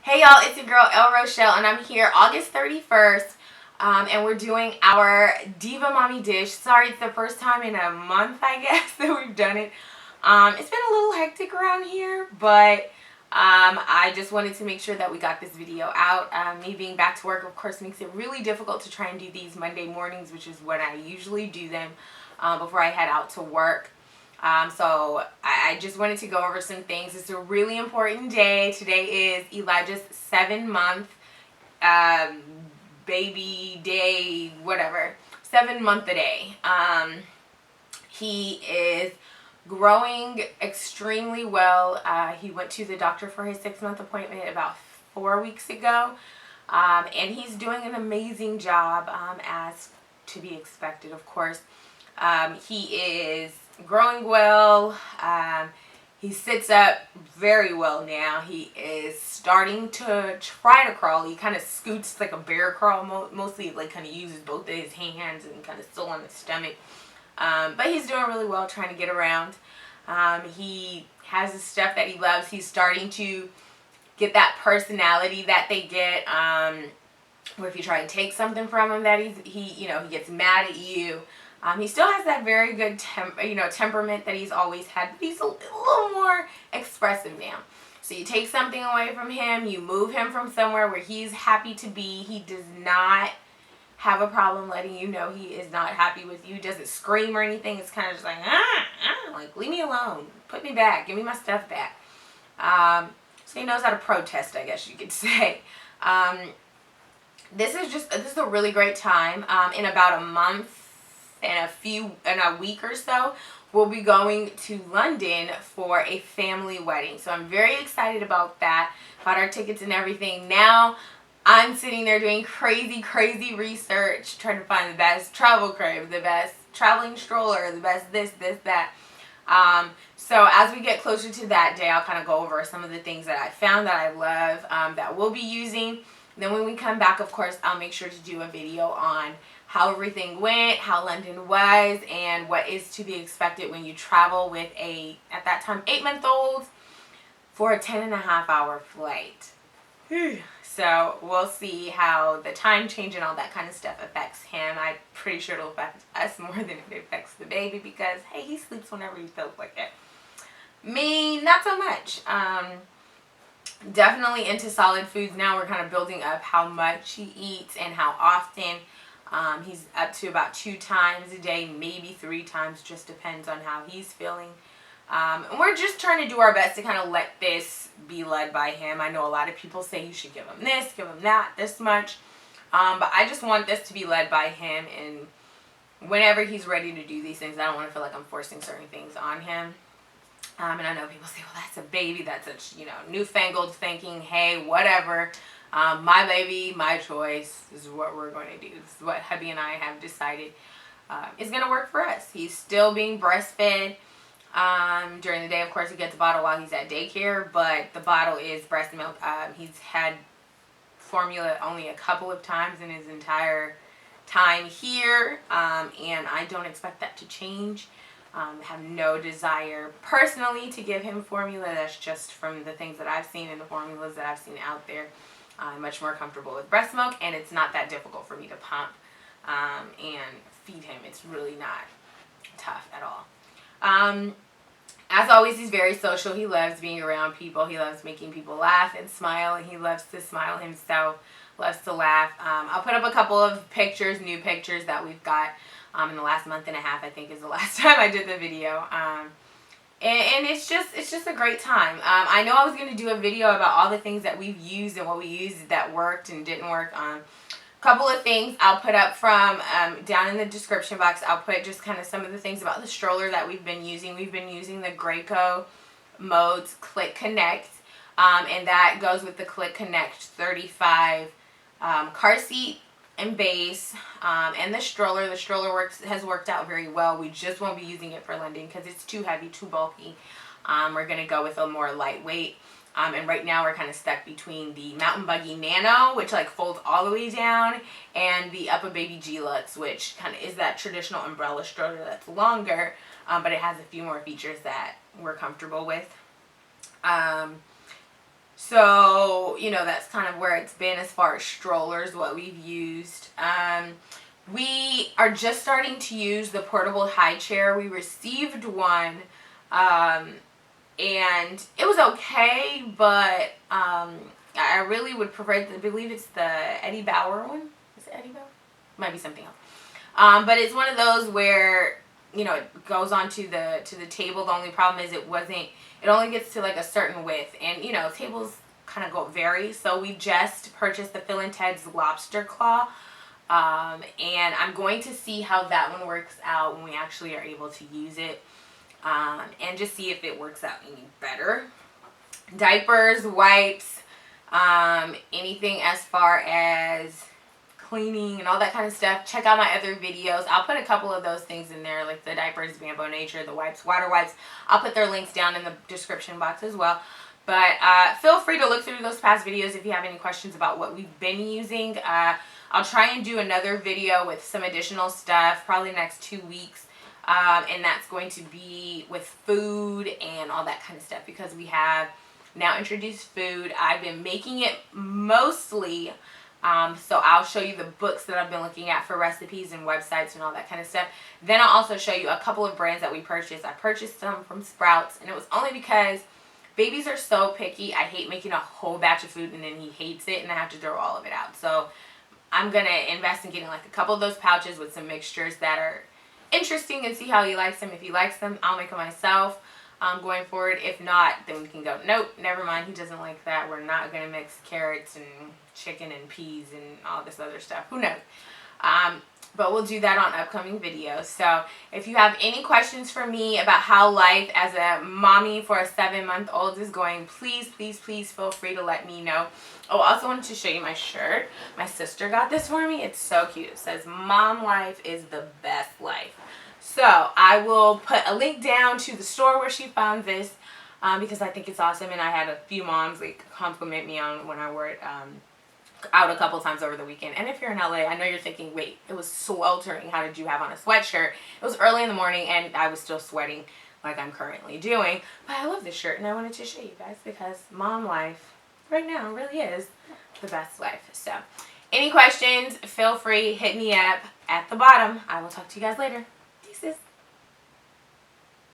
Hey y'all, it's your girl El Rochelle and I'm here August 31st and we're doing our Diva Mommy Dish. Sorry, it's the first time in a month, I guess, that we've done it. It's been a little hectic around here, but I just wanted to make sure that we got this video out. Me being back to work, of course, makes it really difficult to try and do these Monday mornings, which is when I usually do them before I head out to work. So I just wanted to go over some things. It's a really important day. Today is Elijah's 7-month baby day, whatever. 7-month a day. He is growing extremely well. He went to the doctor for his 6-month appointment about 4 weeks ago. And he's doing an amazing job, as to be expected, of course. He is growing well. He sits up very well now. He is starting to try to crawl. He kind of scoots like a bear crawl. Mostly like kind of uses both of his hands and kind of still on his stomach. But he's doing really well trying to get around. He has the stuff that he loves. He's starting to get that personality that they get. Where if you try and take something from him that he gets mad at you. He still has that very good temperament that he's always had, but he's a little more expressive now. So you take something away from him, you move him from somewhere where he's happy to be. He does not have a problem letting you know he is not happy with you. He doesn't scream or anything. It's kind of just like, like, leave me alone. Put me back. Give me my stuff back. So he knows how to protest, I guess you could say. This is a really great time. In about a month, in a week or so, we'll be going to London for a family wedding. So I'm very excited about that. Bought our tickets and everything. Now I'm sitting there doing crazy research, trying to find the best travel crib, the best traveling stroller, the best this, that. So as we get closer to that day, I'll kind of go over some of the things that I found that I love, that we'll be using. Then when we come back, of course, I'll make sure to do a video on how everything went, how London was, and what is to be expected when you travel with at that time, 8-month-old for a 10.5-hour flight. So we'll see how the time change and all that kind of stuff affects him. I'm pretty sure it'll affect us more than it affects the baby because, hey, he sleeps whenever he feels like it. Me, not so much. Definitely into solid foods now. We're kind of building up how much he eats and how often. He's up to about 2 times a day, maybe 3 times, just depends on how he's feeling. And we're just trying to do our best to kind of let this be led by him. I know a lot of people say you should give him this, give him that, this much. But I just want this to be led by him, and whenever he's ready to do these things, I don't want to feel like I'm forcing certain things on him. And I know people say, well, that's a baby, that's a newfangled thinking, hey, whatever. My baby, my choice. This is what we're going to do. This is what hubby and I have decided is going to work for us. He's still being breastfed. During the day, of course, he gets a bottle while he's at daycare, but the bottle is breast milk. He's had formula only a couple of times in his entire time here, and I don't expect that to change. Have no desire personally to give him formula. That's just from the things that I've seen and the formulas that I've seen out there. I'm much more comfortable with breast milk, and it's not that difficult for me to pump and feed him. It's really not tough at all. As always, he's very social. He loves being around people. He loves making people laugh and smile, and he loves to smile himself, loves to laugh. I'll put up a couple of pictures, new pictures that we've got in the last month and a half, I think is the last time I did the video. And it's just a great time. I know I was going to do a video about all the things that we've used and what we used that worked and didn't work. A couple of things I'll put up from down in the description box. I'll put just kind of some of the things about the stroller that we've been using. We've been using the Graco Modes Click Connect, and that goes with the Click Connect 35 car seat and base, and the stroller. The stroller has worked out very well. We just won't be using it for London because it's too heavy, too bulky. We're going to go with a more lightweight. And right now we're kind of stuck between the Mountain Buggy Nano, which like folds all the way down, and the Upper Baby G-Lux, which kind of is that traditional umbrella stroller that's longer, but it has a few more features that we're comfortable with. So, you know, that's kind of where it's been as far as strollers, what we've used. We are just starting to use the portable high chair. We received one, and it was okay, but I really would prefer, I believe it's the Eddie Bauer one. Is it Eddie Bauer? Might be something else. But it's one of those where, you know, it goes onto the table. The only problem is it only gets to like a certain width, and you know, tables kind of vary. So we just purchased the phil&ted's Lobster claw, and I'm going to see how that one works out when we actually are able to use it, and just see if it works out any better. Diapers, wipes, anything as far as cleaning and all that kind of stuff, check out my other videos. I'll put a couple of those things in there, like the diapers, Bamboo Nature, the wipes, water wipes. I'll put their links down in the description box as well. But feel free to look through those past videos if you have any questions about what we've been using. I'll try and do another video with some additional stuff, probably next 2 weeks. And that's going to be with food and all that kind of stuff, because we have now introduced food. I've been making it mostly. So I'll show you the books that I've been looking at for recipes and websites and all that kind of stuff. Then I'll also show you a couple of brands that we purchased. I purchased some from Sprouts, and it was only because babies are so picky. I hate making a whole batch of food and then he hates it and I have to throw all of it out. So I'm going to invest in getting like a couple of those pouches with some mixtures that are interesting and see how he likes them. If he likes them, I'll make them myself. Going forward. If not, then we can go, nope, never mind, he doesn't like that. We're not going to mix carrots and chicken and peas and all this other stuff. Who knows? But we'll do that on upcoming videos. So if you have any questions for me about how life as a mommy for a 7-month-old is going, please, please, please feel free to let me know. Oh, I also wanted to show you my shirt. My sister got this for me. It's so cute. It says, "Mom life is the best life." So I will put a link down to the store where she found this, because I think it's awesome, and I had a few moms like compliment me on when I wore it out a couple times over the weekend. And if you're in LA, I know you're thinking, wait, it was sweltering. How did you have on a sweatshirt? It was early in the morning and I was still sweating like I'm currently doing. But I love this shirt and I wanted to show you guys because mom life right now really is the best life. So any questions, feel free, hit me up at the bottom. I will talk to you guys later.